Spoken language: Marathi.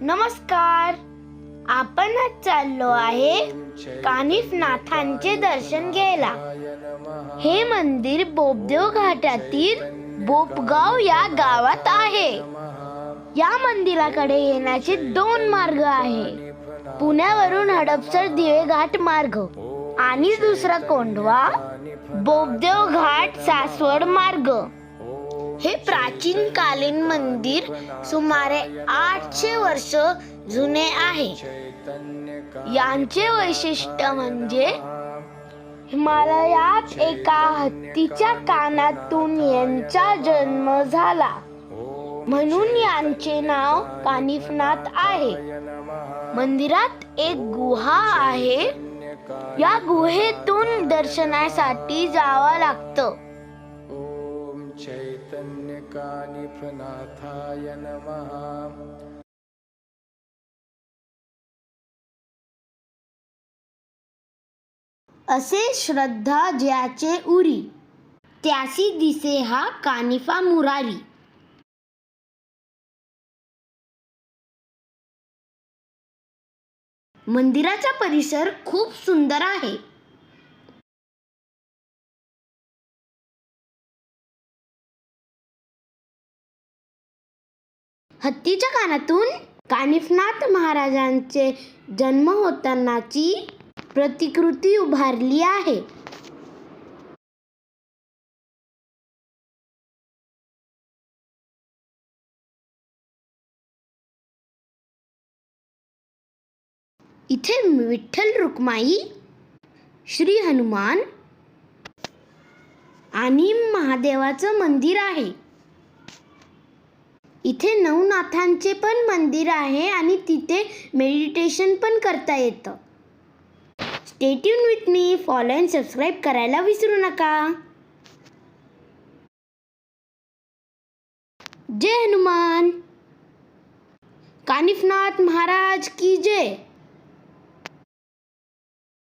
नमस्कार. आपण आज चाललो आहे कानिफनाथांचे दर्शन घ्यायला. हे मंदिर बोपदेव घाटातील बोपगाव या गावात आहे. या मंदिराकडे येण्याचे 2 मार्ग आहे. पुण्यावरून हडपसर दिवे घाट मार्ग आणि दुसरा कोंढवा बोपदेव घाट सासवड मार्ग. हे प्राचीन कालीन मंदिर सुमारे 800 वर्ष जुने आहे. यांचे वैशिष्ट्य म्हणजे हिमालयात एका हत्तीच्या कानातून यांचा जन्म झाला म्हणून यांचे नाव कानिफनाथ आहे. मंदिरात एक गुहा आहे. या गुहेतून दर्शनासाठी जावं लागतं. चैतन्य कानिफनाथाय नमः. असे श्रद्धा ज्याचे उरी, त्यासी दिसे हा कानिफा मुरारी. मंदिराचा परिसर खूप सुंदर आहे. हत्तीच्या कानातून कानिफनाथ महाराजांचे जन्म होतानाची प्रतिकृती उभारली आहे. इथे विठ्ठल रुक्माई, श्री हनुमान आणि महादेवाचं मंदिर आहे. इथे नवनाथांचे पण मंदिर आहे आणि तिथे मेडिटेशन पण करता येतं. Stay tune with me. Follow and subscribe करायला विसरू नका. जय हनुमान. कानिफनाथ महाराज की जय.